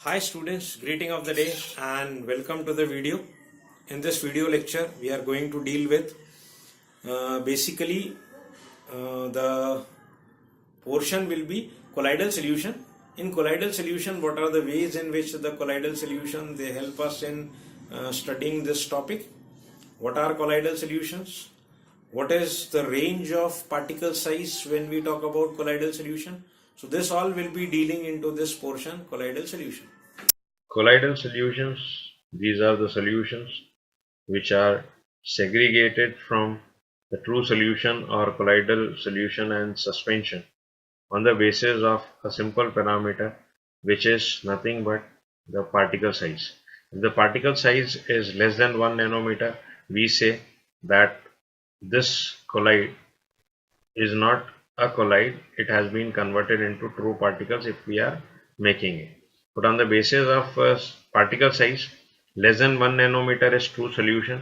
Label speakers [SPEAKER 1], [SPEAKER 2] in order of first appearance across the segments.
[SPEAKER 1] Hi students, greeting of the day and welcome to the video. In this video lecture, we are going to deal with the portion will be colloidal solution. In colloidal solution, what are the ways in which the colloidal solution they help us in studying this topic? What are colloidal solutions? What is the range of particle size when we talk about colloidal solution? So this all will be dealing into this portion, colloidal solution.
[SPEAKER 2] Colloidal solutions, these are the solutions which are segregated from the true solution or colloidal solution and suspension on the basis of a simple parameter which is nothing but the particle size. If the particle size is less than 1 nanometer, we say that this colloid is not a colloid, it has been converted into true particles if we are making it. But on the basis of particle size, less than 1 nanometer is true solution,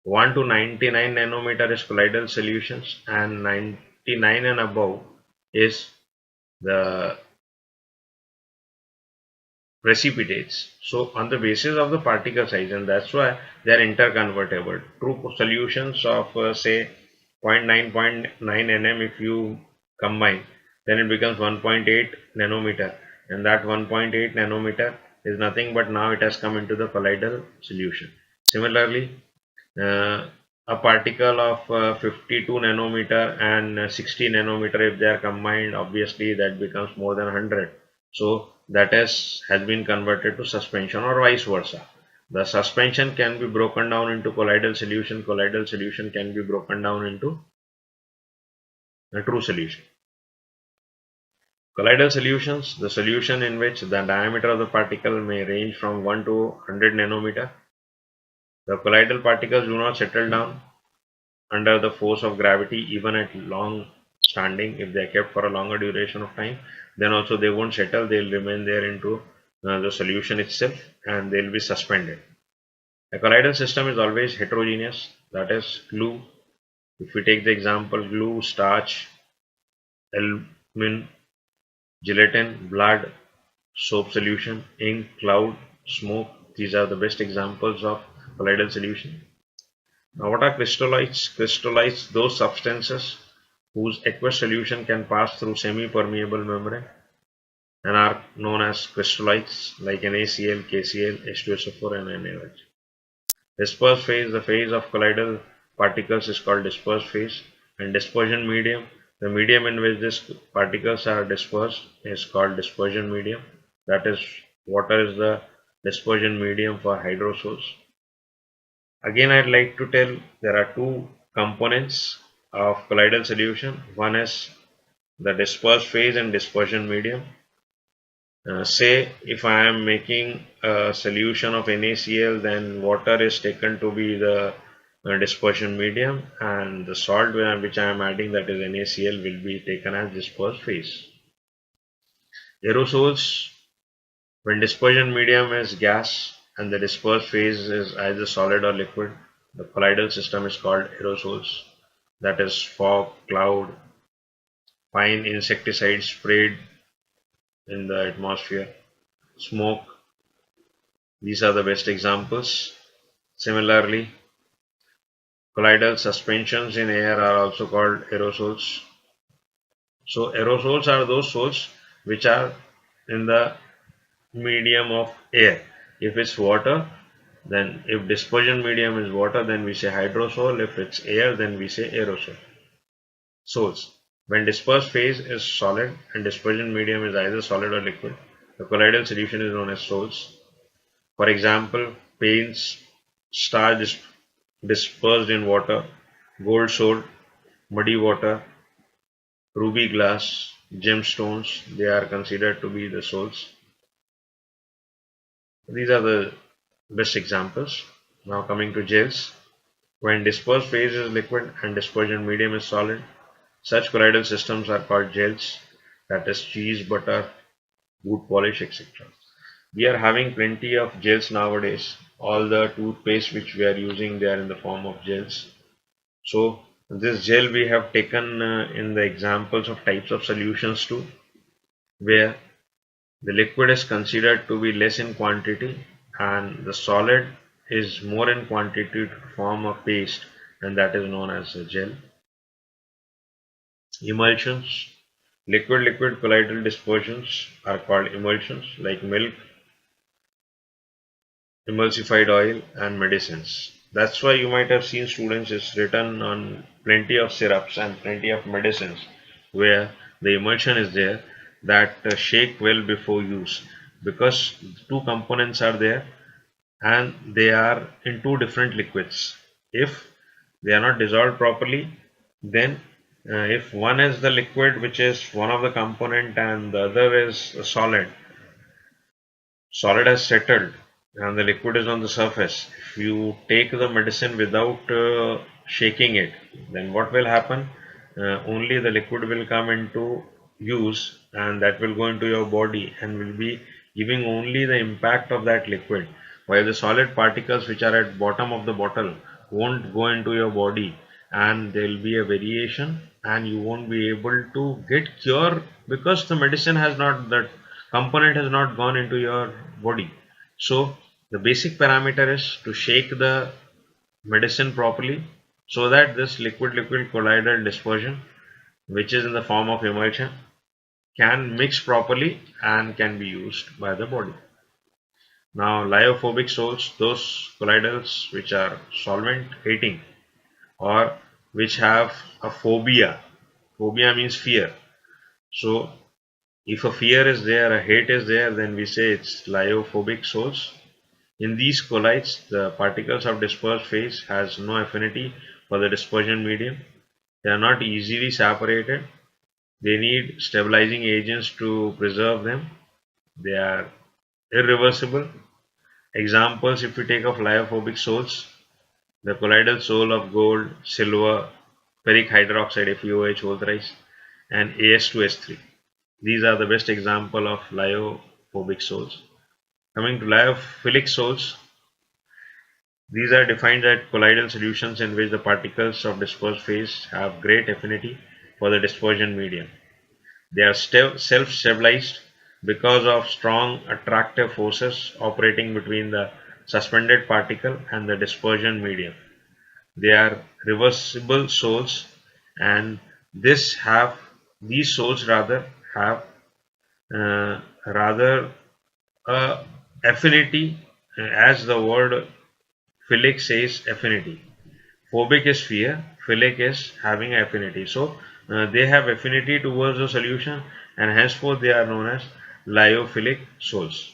[SPEAKER 2] 1 to 99 nanometer is colloidal solutions, and 99 and above is the precipitates. So on the basis of the particle size, and that's why they are interconvertible. True solutions of say 0.9 nm, if you combine, then it becomes 1.8 nanometer, and that 1.8 nanometer is nothing but now it has come into the colloidal solution. Similarly, a particle of 52 nanometer and 60 nanometer, if they are combined, obviously that becomes more than 100. So that has been converted to suspension, or vice versa. The suspension can be broken down into colloidal solution can be broken down into a true solution. Colloidal solutions, the solution in which the diameter of the particle may range from 1 to 100 nanometer. The colloidal particles do not settle down under the force of gravity even at long standing. If they are kept for a longer duration of time, then also they won't settle, they will remain there into the solution itself, and they will be suspended. A colloidal system is always heterogeneous, that is glue. If we take the example, glue, starch, albumin, gelatin, blood, soap solution, ink, cloud, smoke, these are the best examples of colloidal solution. Now, what are crystalloids? Crystalloids, those substances whose aqueous solution can pass through semi-permeable membrane and are known as crystalloids, like NaCl, KCl, H2SO4 and NaOH. Dispersed phase, the phase of colloidal particles is called dispersed phase, and dispersion medium, the medium in which these particles are dispersed, is called dispersion medium. That is, water is the dispersion medium for hydrosols. Again, I'd like to tell there are two components of colloidal solution. One is the dispersed phase and dispersion medium. Say if I am making a solution of NaCl, then water is taken to be the dispersion medium, and the salt which I am adding, that is NaCl, will be taken as dispersed phase. Aerosols, when dispersion medium is gas and the dispersed phase is either solid or liquid, the colloidal system is called aerosols. That is fog, cloud, fine insecticides sprayed in the atmosphere, smoke. These are the best examples. Similarly, colloidal suspensions in air are also called aerosols. So aerosols are those sols which are in the medium of air. If it's water, then if dispersion medium is water, then we say hydrosol. If it's air, then we say aerosol. Sols. When dispersed phase is solid and dispersion medium is either solid or liquid, the colloidal solution is known as sols. For example, paints, starch dispersed in water, gold sol, muddy water, ruby glass, gemstones, they are considered to be the sols. These are the best examples. Now coming to gels. When dispersed phase is liquid and dispersion medium is solid, such colloidal systems are called gels, that is cheese, butter, boot polish, etc. We are having plenty of gels nowadays. All the toothpaste which we are using, they are in the form of gels. So this gel we have taken in the examples of types of solutions too, where The liquid is considered to be less in quantity and the solid is more in quantity to form a paste, and that is known as a gel. Emulsions. Liquid-liquid colloidal dispersions are called emulsions, like milk, emulsified oil, and medicines. That's why you might have seen students is written on plenty of syrups and plenty of medicines where the emulsion is there, that shake well before use, because two components are there and they are in two different liquids. If they are not dissolved properly, then if one is the liquid which is one of the component and the other is a solid has settled and the liquid is on the surface. If you take the medicine without shaking it, then what will happen? Only the liquid will come into use and that will go into your body and will be giving only the impact of that liquid, while the solid particles which are at bottom of the bottle won't go into your body, and there will be a variation and you won't be able to get cure because the medicine has not, that component has not gone into your body. So the basic parameter is to shake the medicine properly so that this liquid-liquid colloidal dispersion, which is in the form of emulsion, can mix properly and can be used by the body. Now, lyophobic salts, those colloidals which are solvent hating or which have a phobia. Phobia means fear. So if a fear is there, a hate is there, then we say it's lyophobic source. In these colloids, the particles of dispersed phase has no affinity for the dispersion medium. They are not easily separated. They need stabilizing agents to preserve them. They are irreversible. Examples, if we take of lyophobic salts, the colloidal soul of gold, silver, ferric hydroxide FeOH whole thrice, and As2S3. These are the best example of lyophobic salts. Coming to lyophilic salts, these are defined as colloidal solutions in which the particles of dispersed phase have great affinity for the dispersion medium. They are self-stabilized because of strong attractive forces operating between the suspended particle and the dispersion medium. They are reversible souls, and these souls have rather a affinity, as the word philic says affinity. Phobic is fear, philic is having affinity. So they have affinity towards the solution and henceforth they are known as lyophilic souls.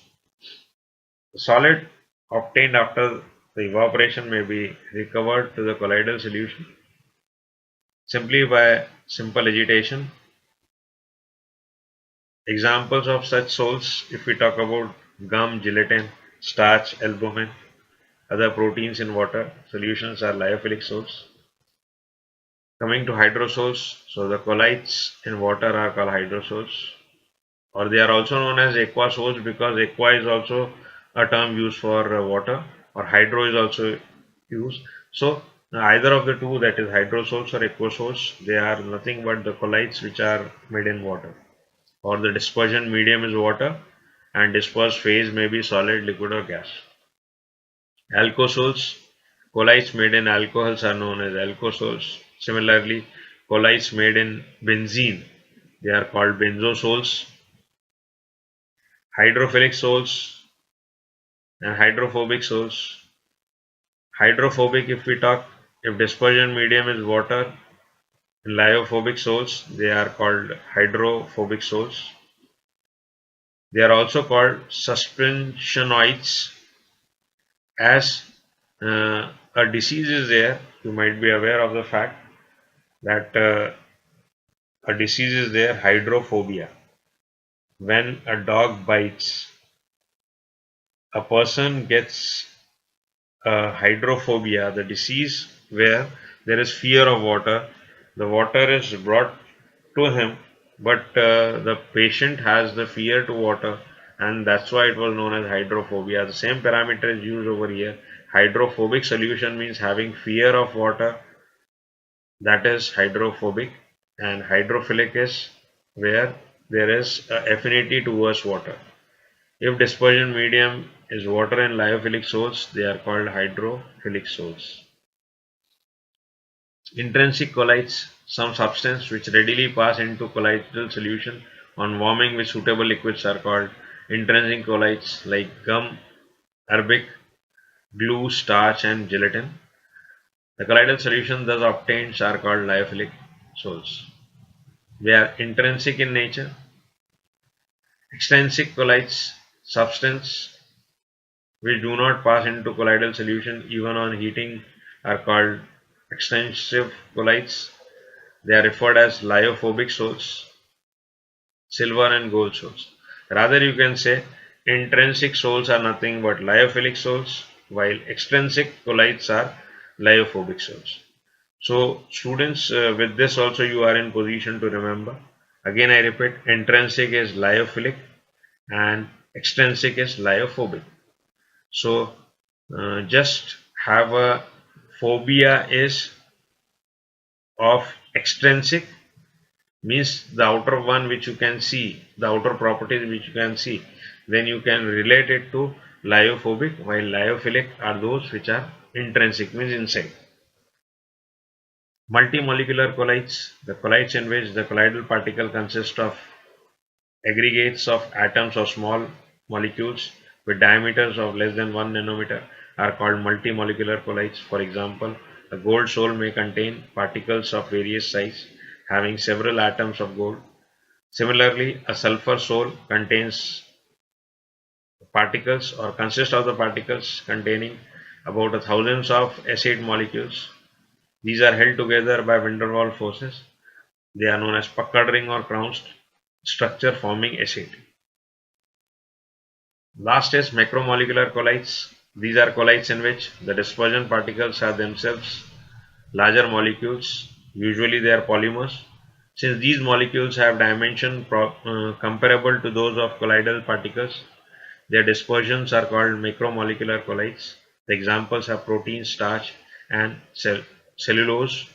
[SPEAKER 2] The solid obtained after the evaporation may be recovered to the colloidal solution simply by simple agitation. Examples of such salts, if we talk about gum, gelatin, starch, albumin, other proteins in water, solutions are lyophilic salts. Coming to hydrosols, so the colloids in water are called hydrosols, or they are also known as aquasols because aqua is also a term used for water, or hydro is also used. So either of the two, that is hydrosols or aquasols, they are nothing but the colloids which are made in water, or the dispersion medium is water and dispersed phase may be solid, liquid or gas. Alcosols, colloids made in alcohols are known as alcosols. Similarly, colloids made in benzene, they are called benzosols. Hydrophilic sols and hydrophobic sols. Hydrophobic, if we talk, if dispersion medium is water, in lyophobic sols, they are called hydrophobic sols. They are also called suspensionoids. As a disease is there, you might be aware of the fact that a disease is there, hydrophobia. When a dog bites, a person gets hydrophobia, the disease where there is fear of water. The water is brought to him, but the patient has the fear to water, and that's why it was known as hydrophobia. The same parameter is used over here. Hydrophobic solution means having fear of water, that is hydrophobic, and hydrophilic is where there is affinity towards water. If dispersion medium is water and lyophilic salts, they are called hydrophilic salts. Intrinsic colloids, some substance which readily pass into colloidal solution on warming with suitable liquids are called intrinsic colloids like gum, acerbic, glue, starch and gelatin. The colloidal solution thus obtained are called lyophilic salts. They are intrinsic in nature. Extrinsic colloids, substance which do not pass into colloidal solution even on heating, are called extensive colloids. They are referred as lyophobic salts, silver and gold salts. Rather, you can say intrinsic salts are nothing but lyophilic salts, while extrinsic colloids are lyophobic salts. So, students, with this also you are in position to remember. Again, I repeat, intrinsic is lyophilic and extrinsic is lyophobic. So, just have a phobia is of extrinsic, means the outer one which you can see, the outer properties which you can see, then you can relate it to lyophobic, while lyophilic are those which are intrinsic, means inside. Multimolecular collides, the collides in which the colloidal particle consists of aggregates of atoms or small molecules with diameters of less than 1 nanometer are called multimolecular collides. For example, a gold sol may contain particles of various size having several atoms of gold. Similarly, a sulfur sol contains particles or consists of the particles containing about a thousands of acid molecules. These are held together by van der Waals forces. They are known as puckered ring or crown structure forming acid. Last is macromolecular collides. These are collides in which the dispersion particles are themselves larger molecules. Usually they are polymers. Since these molecules have dimension comparable to those of colloidal particles, their dispersions are called macromolecular collides. The examples are protein, starch, and cellulose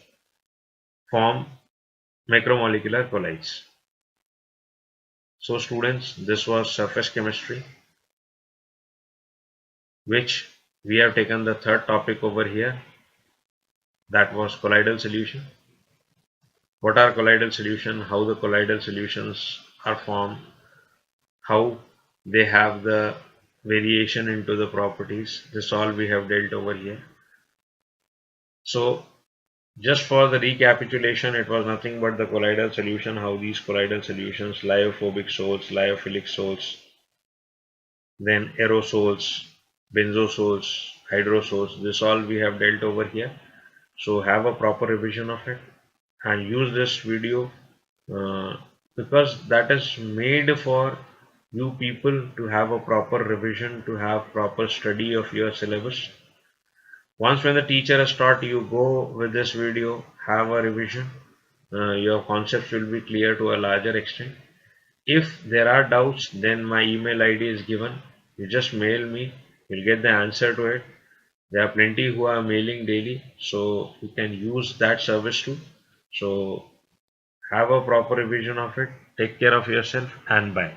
[SPEAKER 2] form macromolecular collides. So students, this was surface chemistry, which we have taken the third topic over here, that was colloidal solution. What are colloidal solution, how the colloidal solutions are formed, how they have the variation into the properties, this all we have dealt over here. So just for the recapitulation, it was nothing but the colloidal solution, how these colloidal solutions, lyophobic salts, lyophilic salts, then aerosols, benzosols, hydrosols, this all we have dealt over here. So have a proper revision of it and use this video because that is made for you people to have a proper revision, to have proper study of your syllabus. Once when the teacher has taught, you go with this video, have a revision, your concepts will be clear to a larger extent. If there are doubts, then my email ID is given. You just mail me, you'll get the answer to it. There are plenty who are mailing daily, so you can use that service too. So have a proper revision of it. Take care of yourself and bye.